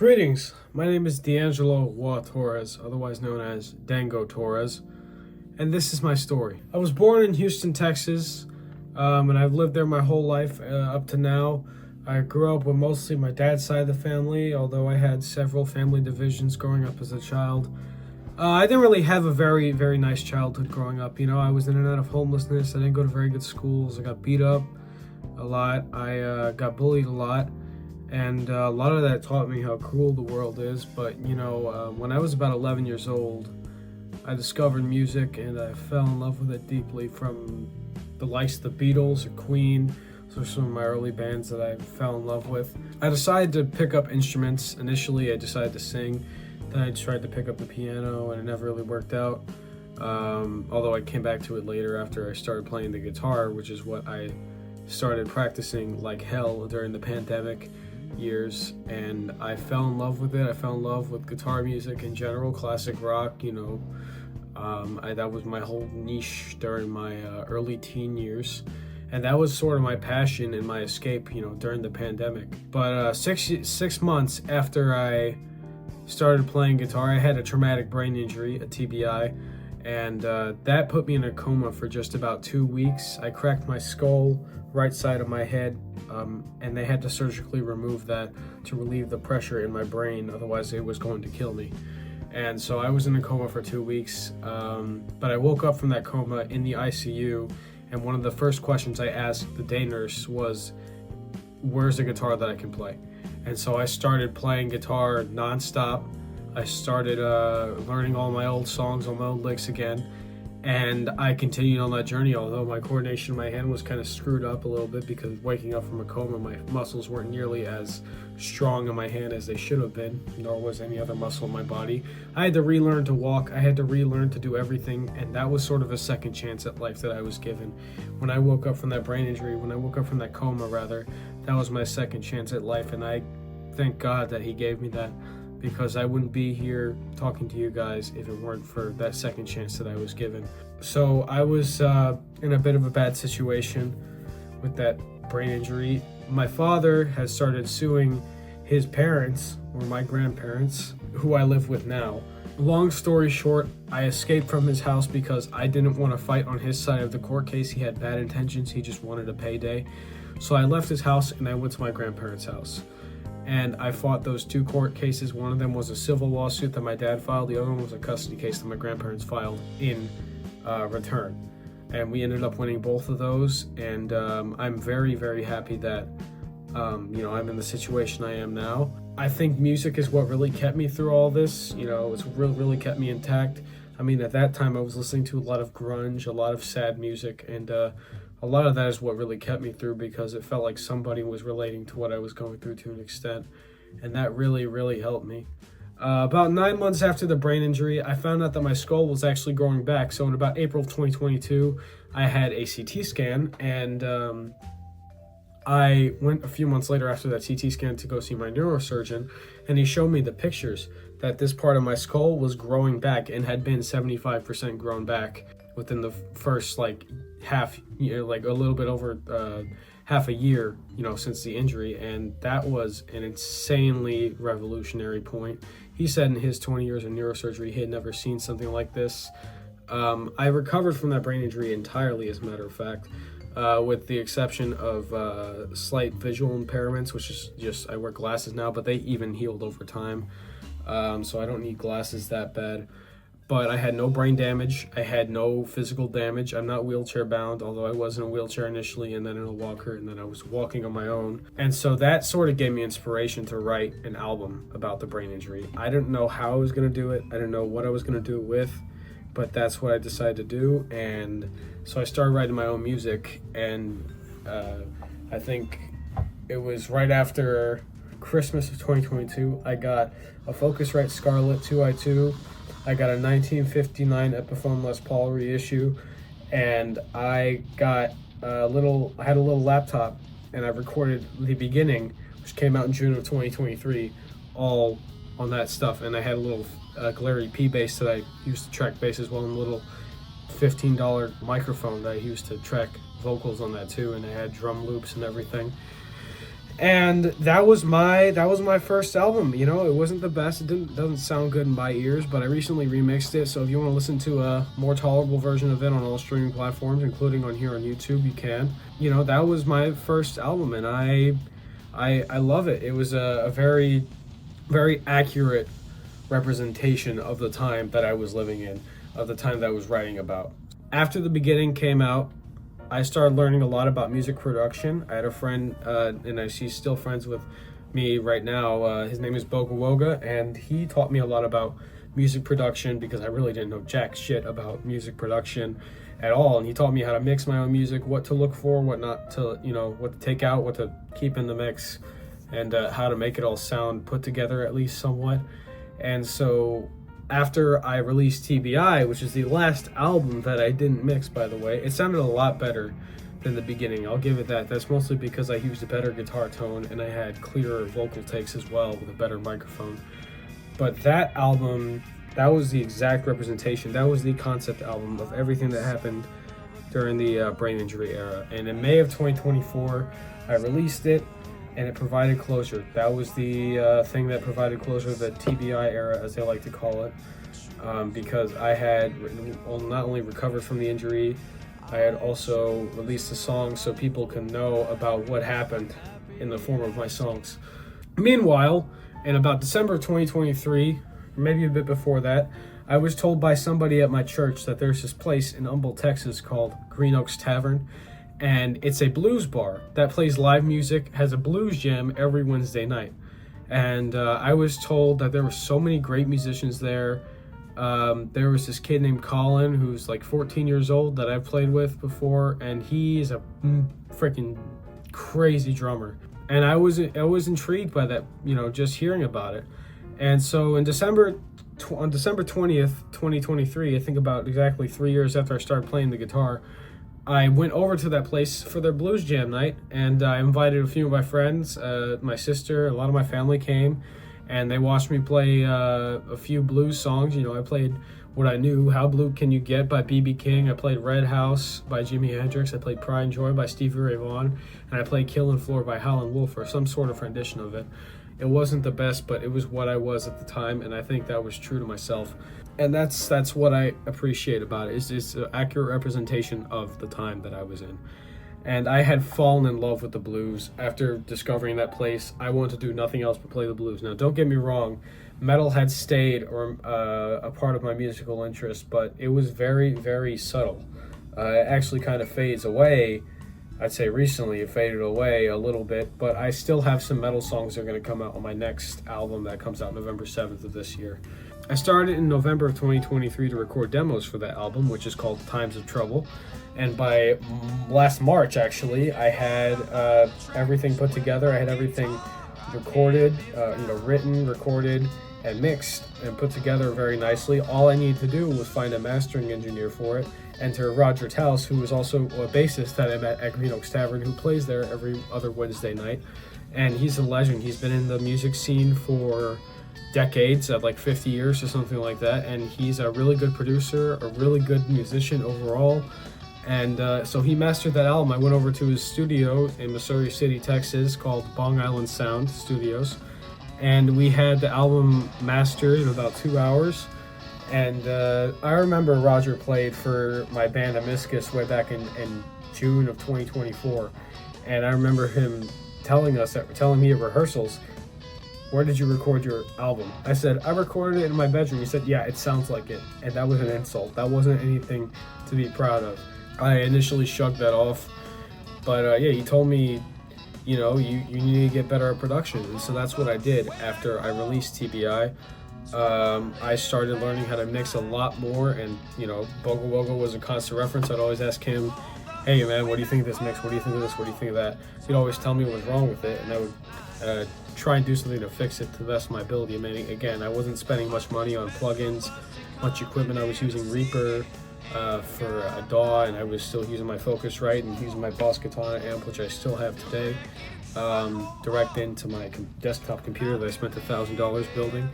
Greetings, my name is Dango Torres, otherwise known as Dango Torres, and this is my story. I was born in Houston, Texas, and I've lived there my whole life up to now. I grew up with mostly my dad's side of the family, although I had several family divisions growing up as a child. I didn't really have a very, very nice childhood growing up. I was in and out of homelessness. I didn't go to very good schools. I got beat up a lot. I got bullied a lot. And a lot of that taught me how cruel the world is. But, when I was about 11 years old, I discovered music and I fell in love with it deeply, from the likes of the Beatles or Queen. Those are some of my early bands that I fell in love with. I decided to pick up instruments. Initially, I decided to sing. Then I tried to pick up the piano and it never really worked out. Although I came back to it later after I started playing the guitar, which is what I started practicing like hell during the pandemic years, and I fell in love with it. I fell in love with guitar music in general, classic rock. That was my whole niche during my early teen years, and that was sort of my passion and my escape, during the pandemic. But 6 months after I started playing guitar, I had a traumatic brain injury, a TBI, and that put me in a coma for just about 2 weeks. I cracked my skull, right side of my head, and they had to surgically remove that to relieve the pressure in my brain, otherwise it was going to kill me. And so I was in a coma for 2 weeks, but I woke up from that coma in the ICU, and one of the first questions I asked the day nurse was, where's the guitar that I can play? And so I started playing guitar nonstop. I started learning all my old songs, all my old licks again, and I continued on that journey, although my coordination in my hand was kind of screwed up a little bit because waking up from a coma, my muscles weren't nearly as strong in my hand as they should have been, nor was any other muscle in my body. I had to relearn to walk. I had to relearn to do everything, and that was sort of a second chance at life that I was given. When I woke up from that brain injury, when I woke up from that coma rather, that was my second chance at life, and I thank God that he gave me that, because I wouldn't be here talking to you guys if it weren't for that second chance that I was given. So I was in a bit of a bad situation with that brain injury. My father has started suing his parents, or my grandparents, who I live with now. Long story short, I escaped from his house because I didn't want to fight on his side of the court case. He had bad intentions. He just wanted a payday. So I left his house and I went to my grandparents' house. And I fought those two court cases. One of them was a civil lawsuit that my dad filed. The other one was a custody case that my grandparents filed in return. And we ended up winning both of those. And I'm very, very happy that, I'm in the situation I am now. I think music is what really kept me through all this. It's really kept me intact. I mean, at that time, I was listening to a lot of grunge, a lot of sad music, and a lot of that is what really kept me through, because it felt like somebody was relating to what I was going through to an extent, and that really, really helped me. About 9 months after the brain injury, I found out that my skull was actually growing back. So in about April of 2022, I had a CT scan, and I went a few months later after that CT scan to go see my neurosurgeon, and he showed me the pictures that this part of my skull was growing back and had been 75% grown back within the first half year, a little bit over half a year, since the injury. And that was an insanely revolutionary point. He said in his 20 years of neurosurgery, he had never seen something like this. I recovered from that brain injury entirely, as a matter of fact, with the exception of slight visual impairments, which is just, I wear glasses now, but they even healed over time. So I don't need glasses that bad. But I had no brain damage. I had no physical damage. I'm not wheelchair bound, although I was in a wheelchair initially and then in a walker, and then I was walking on my own. And so that sort of gave me inspiration to write an album about the brain injury. I didn't know how I was going to do it. I didn't know what I was going to do it with, but that's what I decided to do. And so I started writing my own music, and I think it was right after Christmas of 2022, I got a Focusrite Scarlett 2i2. I got a 1959 Epiphone Les Paul reissue, and I had a little laptop, and I recorded the beginning, which came out in June of 2023, all on that stuff. And I had a little Glary P bass that I used to track bass as well, and a little $15 microphone that I used to track vocals on that too, and I had drum loops and everything. And that was my first album. You know, it wasn't the best. Doesn't sound good in my ears, but I recently remixed it. So if you want to listen to a more tolerable version of it on all streaming platforms, including on here on YouTube, you can. You know, that was my first album, and I love it. It was a very, very accurate representation of the time that I was living in, of the time that I was writing about. After The Beginning came out, I started learning a lot about music production. I had a friend, and she's still friends with me right now. His name is Boga Woga, and he taught me a lot about music production because I really didn't know jack shit about music production at all. And he taught me how to mix my own music, what to look for, what not to, what to take out, what to keep in the mix, and how to make it all sound put together at least somewhat. And so after I released TBI, which is the last album that I didn't mix, by the way, it sounded a lot better than The Beginning. I'll give it that. That's mostly because I used a better guitar tone and I had clearer vocal takes as well with a better microphone. But that album, that was the exact representation. That was the concept album of everything that happened during the brain injury era. And in May of 2024, I released it, and it provided closure. That was the thing that provided closure, the TBI era, as they like to call it, because I had not only recovered from the injury, I had also released a song so people can know about what happened in the form of my songs. Meanwhile, in about December 2023, maybe a bit before that, I was told by somebody at my church that there's this place in Humble, Texas called Green Oaks Tavern, and it's a blues bar that plays live music, has a blues jam every Wednesday night. And I was told that there were so many great musicians there. There was this kid named Colin who's like 14 years old that I've played with before, and he's a freaking crazy drummer. And I was intrigued by that, just hearing about it. And so on December 20th, 2023, I think about exactly 3 years after I started playing the guitar, I went over to that place for their blues jam night, and I invited a few of my friends, my sister, a lot of my family came, and they watched me play a few blues songs. I played what I knew, How Blue Can You Get by B.B. King. I played Red House by Jimi Hendrix. I played Pride and Joy by Stevie Ray Vaughan, and I played Killin' Floor by Howlin' Wolf, or some sort of rendition of it. It wasn't the best, but it was what I was at the time, and I think that was true to myself. And that's what I appreciate about it. It's an accurate representation of the time that I was in. And I had fallen in love with the blues after discovering that place. I wanted to do nothing else but play the blues. Now, don't get me wrong, metal had stayed a part of my musical interest, but it was very, very subtle. It actually kind of fades away. I'd say recently it faded away a little bit, but I still have some metal songs that are going to come out on my next album that comes out November 7th of this year. I started in November of 2023 to record demos for that album, which is called Times of Trouble. And by last March, actually, I had everything put together. I had everything recorded, written, recorded, and mixed and put together very nicely. All I needed to do was find a mastering engineer for it. Enter Roger Taus, who is also a bassist that I met at Green Oaks Tavern, who plays there every other Wednesday night. And he's a legend. He's been in the music scene for decades, like 50 years or something like that, and he's a really good producer, a really good musician overall. And so he mastered that album. I went over to his studio in Missouri City, Texas, called Bong Island Sound Studios, and we had the album mastered in about 2 hours. And I remember Roger played for my band Amiscus way back in June of 2024, and I remember him telling me at rehearsals, "Where did you record your album?" I said, "I recorded it in my bedroom." He said, "Yeah, it sounds like it." And that was an insult. That wasn't anything to be proud of. I initially shrugged that off. But he told me, you need to get better at production. And so that's what I did after I released TBI. I started learning how to mix a lot more. And, Boga Woga was a constant reference. I'd always ask him, "Hey, man, what do you think of this mix? What do you think of this? What do you think of that?" He'd always tell me what was wrong with it. And I would try and do something to fix it to the best of my ability. I mean, again, I wasn't spending much money on plugins, much equipment. I was using Reaper for a DAW, and I was still using my Focusrite and using my Boss Katana amp, which I still have today, direct into my desktop computer that I spent $1,000 building.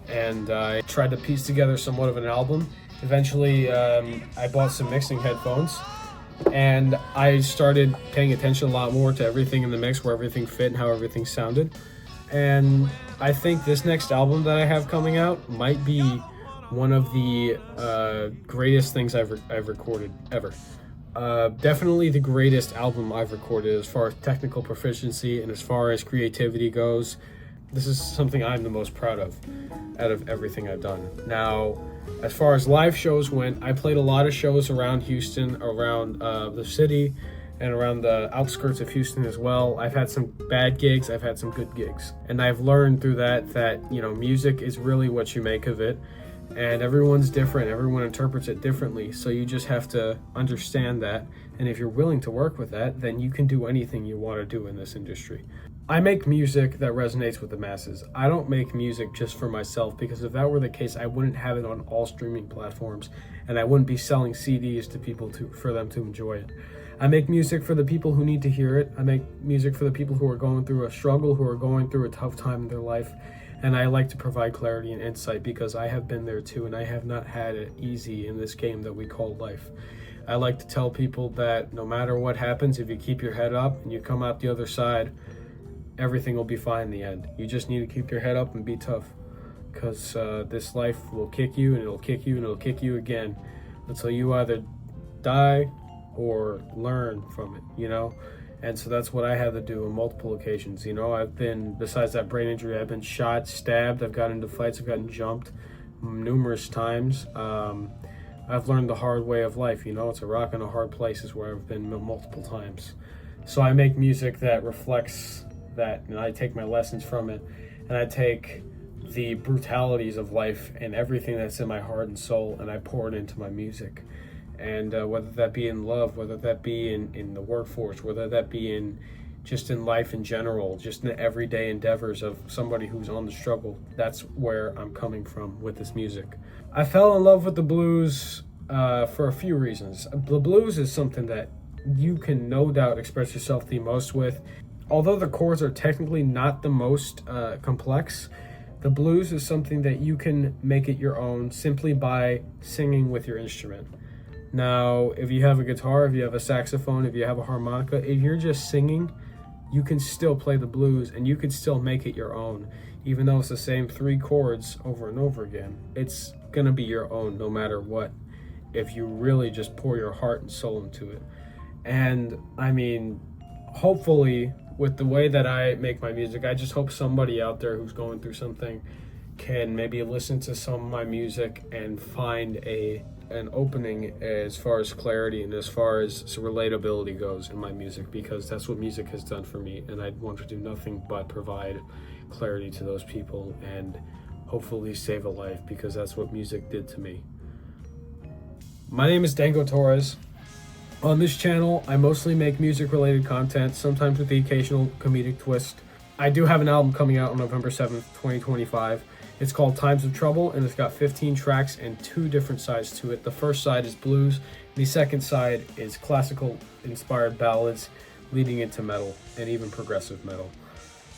And I tried to piece together somewhat of an album. Eventually, I bought some mixing headphones, and I started paying attention a lot more to everything in the mix, where everything fit and how everything sounded. And I think this next album that I have coming out might be one of the greatest things I've recorded ever. Definitely the greatest album I've recorded as far as technical proficiency and as far as creativity goes. This is something I'm the most proud of out of everything I've done. Now, as far as live shows went, I played a lot of shows around Houston, around the city, and around the outskirts of Houston as well. I've had some bad gigs, I've had some good gigs. And I've learned through that, you know, music is really what you make of it. And everyone's different, everyone interprets it differently. So you just have to understand that. And if you're willing to work with that, then you can do anything you want to do in this industry. I make music that resonates with the masses. I don't make music just for myself, because if that were the case, I wouldn't have it on all streaming platforms, and I wouldn't be selling CDs to people for them to enjoy it. I make music for the people who need to hear it. I make music for the people who are going through a struggle, who are going through a tough time in their life. And I like to provide clarity and insight, because I have been there too, and I have not had it easy in this game that we call life. I like to tell people that no matter what happens, if you keep your head up and you come out the other side, everything will be fine in the end. You just need to keep your head up and be tough, because this life will kick you, and it'll kick you, and it'll kick you again, until you either die or learn from it, you know? And so that's what I had to do on multiple occasions. You know, I've been, besides that brain injury, I've been shot, stabbed, I've gotten into fights, I've gotten jumped numerous times. I've learned the hard way of life, you know? It's a rock and a hard place is where I've been multiple times. So I make music that reflects that, and I take my lessons from it, and I take the brutalities of life and everything that's in my heart and soul, and I pour it into my music. And whether that be in love, whether that be in the workforce, whether that be in just in life in general, just in the everyday endeavors of somebody who's on the struggle, that's where I'm coming from with this music. I fell in love with the blues for a few reasons. The blues is something that you can no doubt express yourself the most with. Although the chords are technically not the most complex, the blues is something that you can make it your own simply by singing with your instrument. Now, if you have a guitar, if you have a saxophone, if you have a harmonica, if you're just singing, you can still play the blues, and you can still make it your own. Even though it's the same 3 chords over and over again, it's gonna be your own no matter what, if you really just pour your heart and soul into it. And I mean, hopefully, with the way that I make my music, I just hope somebody out there who's going through something can maybe listen to some of my music and find an opening as far as clarity and as far as relatability goes in my music, because that's what music has done for me, and I want to do nothing but provide clarity to those people and hopefully save a life, because that's what music did to me. My name is Dango Torres. On this channel, I mostly make music-related content, sometimes with the occasional comedic twist. I do have an album coming out on November 7th, 2025. It's called Times of Trouble, and it's got 15 tracks and 2 different sides to it. The first side is blues, and the second side is classical-inspired ballads leading into metal, and even progressive metal.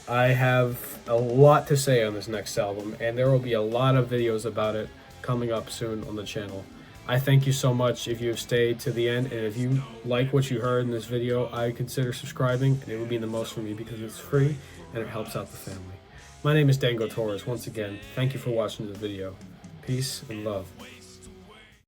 I have a lot to say on this next album, and there will be a lot of videos about it coming up soon on the channel. I thank you so much if you have stayed to the end, and if you like what you heard in this video, I consider subscribing, and it would mean the most for me because it's free and it helps out the family. My name is Dango Torres. Once again, thank you for watching the video. Peace and love.